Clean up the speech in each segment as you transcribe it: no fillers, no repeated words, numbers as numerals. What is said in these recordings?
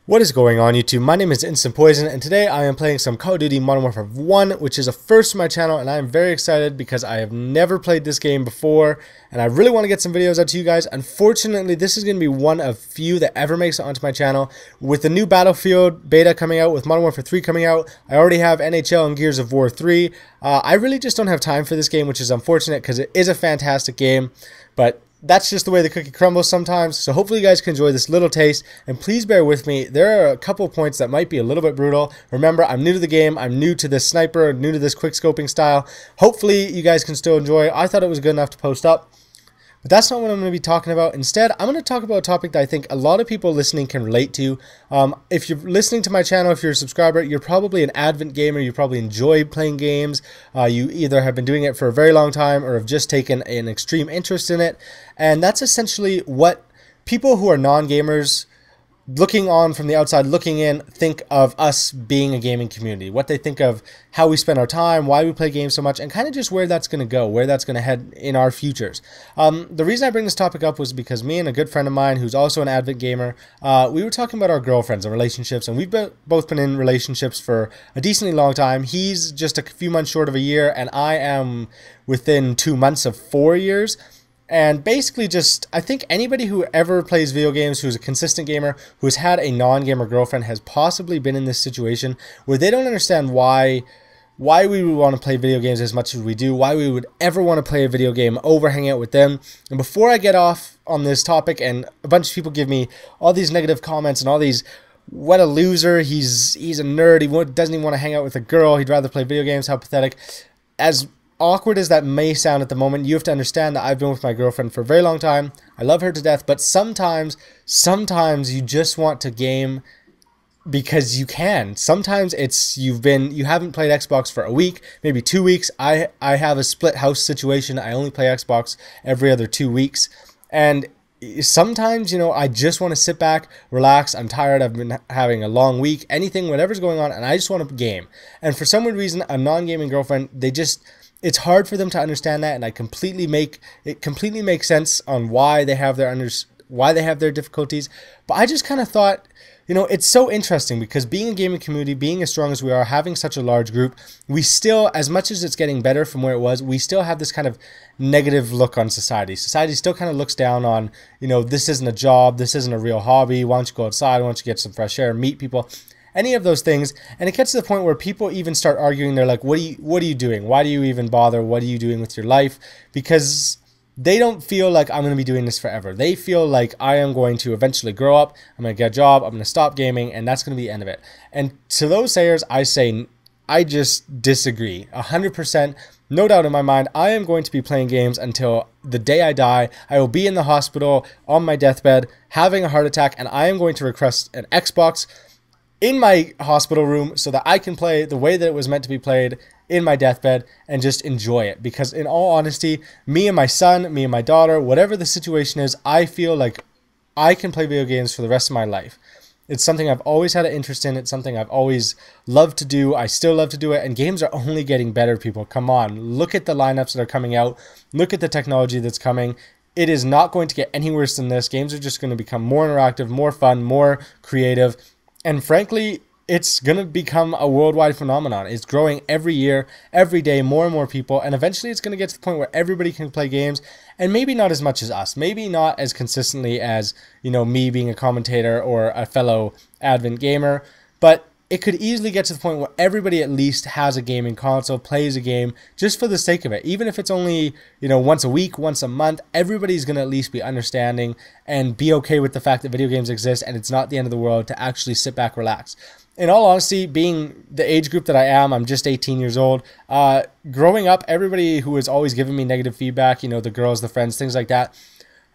What is going on, YouTube? My name is Instant Poison, and today I am playing some Call of Duty Modern Warfare 1, which is a first for my channel, and I am very excited because I have never played this game before, and I really want to get some videos out to you guys. Unfortunately, this is going to be one of few that ever makes it onto my channel. With the new Battlefield beta coming out, with Modern Warfare 3 coming out, I already have NHL and Gears of War 3. I really just don't have time for this game, which is unfortunate because it is a fantastic game, but that's just the way the cookie crumbles sometimes. So hopefully you guys can enjoy this little taste, and please bear with me. There are a couple points that might be a little bit brutal. Remember, I'm new to the game. I'm new to this sniper, new to this quick scoping style. Hopefully you guys can still enjoy. I thought it was good enough to post up. But that's not what I'm going to be talking about. Instead, I'm going to talk about a topic that I think a lot of people listening can relate to. If you're listening to my channel, if you're a subscriber, you're probably an avid gamer. You probably enjoy playing games. You either have been doing it for a very long time or have just taken an extreme interest in it. And that's essentially what people who are non-gamers, looking on from the outside, looking in, think of us being a gaming community, what they think of how we spend our time, why we play games so much, and kind of just where that's going to go, where that's going to head in our futures. The reason I bring this topic up was because me and a good friend of mine who's also an avid gamer, we were talking about our girlfriends and relationships, and we've both been in relationships for a decently long time. He's just a few months short of a year, and I am within 2 months of 4 years. And basically just, I think anybody who ever plays video games, who's a consistent gamer, who's had a non-gamer girlfriend, has possibly been in this situation where they don't understand why we would want to play video games as much as we do, why we would ever want to play a video game over hanging out with them. And before I get off on this topic, and a bunch of people give me all these negative comments and all these, what a loser, he's a nerd, he doesn't even want to hang out with a girl, he'd rather play video games, how pathetic. As awkward as that may sound at the moment, you have to understand that I've been with my girlfriend for a very long time. I love her to death, but sometimes you just want to game because you can. Sometimes it's you haven't played Xbox for a week, maybe 2 weeks. I have a split house situation. I only play Xbox every other 2 weeks, and sometimes, you know, I just want to sit back, relax. I'm tired. I've been having a long week, anything, whatever's going on, and I just want to game. And for some weird reason, a non-gaming girlfriend, it's hard for them to understand that, and it completely makes sense on why they have their difficulties. But I just kind of thought, you know, it's so interesting because being a gaming community, being as strong as we are, having such a large group, we still, as much as it's getting better from where it was, we still have this kind of negative look on society. Society still kind of looks down on, you know, this isn't a job, this isn't a real hobby, why don't you go outside, why don't you get some fresh air, meet people, any of those things. And it gets to the point where people even start arguing. They're like, what are you doing? Why do you even bother? What are you doing with your life? Because they don't feel like I'm going to be doing this forever. They feel like I am going to eventually grow up, I'm going to get a job, I'm going to stop gaming, and that's going to be the end of it. And to those sayers, I say, I just disagree 100%. No doubt in my mind, I am going to be playing games until the day I die. I will be in the hospital on my deathbed having a heart attack, and I am going to request an Xbox in my hospital room so that I can play the way that it was meant to be played in my deathbed and just enjoy it. Because in all honesty, me and my son, me and my daughter, whatever the situation is, I feel like I can play video games for the rest of my life. It's something I've always had an interest in. It's something I've always loved to do. I still love to do it. And games are only getting better, people. Come on. Look at the lineups that are coming out. Look at the technology that's coming. It is not going to get any worse than this. Games are just going to become more interactive, more fun, more creative. And frankly, it's going to become a worldwide phenomenon. It's growing every year, every day, more and more people. And eventually it's going to get to the point where everybody can play games. And maybe not as much as us. Maybe not as consistently as, you know, me being a commentator or a fellow avid gamer. But it could easily get to the point where everybody at least has a gaming console, plays a game just for the sake of it. Even if it's only, you know, once a week, once a month, everybody's going to at least be understanding and be okay with the fact that video games exist and it's not the end of the world to actually sit back, relax. In all honesty, being the age group that I am, I'm just 18 years old. Growing up, everybody who was always giving me negative feedback, you know, the girls, the friends, things like that,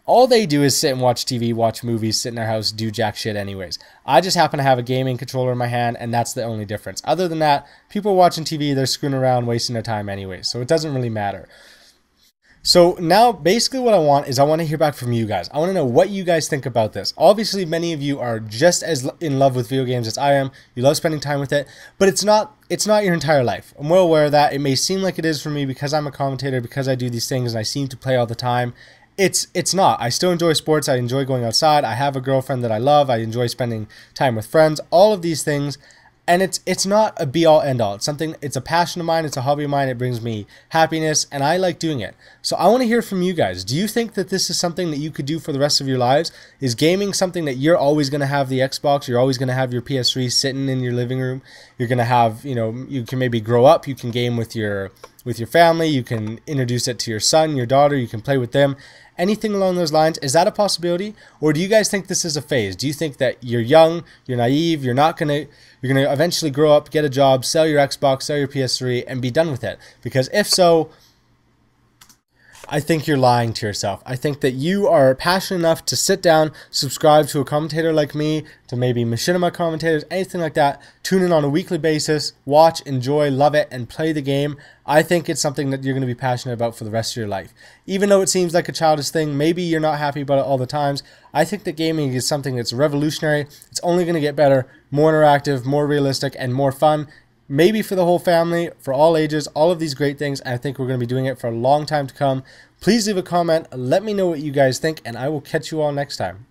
all they do is sit and watch TV, watch movies, sit in their house, do jack shit anyways. I just happen to have a gaming controller in my hand, and that's the only difference. Other than that, people watching TV, they're screwing around, wasting their time anyways, so it doesn't really matter. So now, basically what I want to hear back from you guys. I want to know what you guys think about this. Obviously, many of you are just as in love with video games as I am. You love spending time with it, but it's not your entire life. I'm well aware of that. It may seem like it is for me because I'm a commentator, because I do these things and I seem to play all the time. it's not. I still enjoy sports. I enjoy going outside. I have a girlfriend that I love. I enjoy spending time with friends. All of these things. And it's not a be all end all. It's something, it's a passion of mine, it's a hobby of mine, it brings me happiness, and I like doing it. So I want to hear from you guys. Do you think that this is something that you could do for the rest of your lives? Is gaming something that you're always going to have the Xbox, you're always going to have your PS3 sitting in your living room? You're going to have, you know, you can maybe grow up, you can game with your family, you can introduce it to your son, your daughter, you can play with them. Anything along those lines, is that a possibility? Or do you guys think this is a phase? Do you think that you're young, you're naive, you're gonna eventually grow up, get a job, sell your Xbox, sell your PS3, and be done with it? Because if so, I think you're lying to yourself. I think that you are passionate enough to sit down, subscribe to a commentator like me, to maybe machinima commentators, anything like that, tune in on a weekly basis, watch, enjoy, love it, and play the game. I think it's something that you're going to be passionate about for the rest of your life. Even though it seems like a childish thing, maybe you're not happy about it all the times, I think that gaming is something that's revolutionary. It's only going to get better, more interactive, more realistic, and more fun. Maybe for the whole family, for all ages, all of these great things. And I think we're going to be doing it for a long time to come. Please leave a comment. Let me know what you guys think, and I will catch you all next time.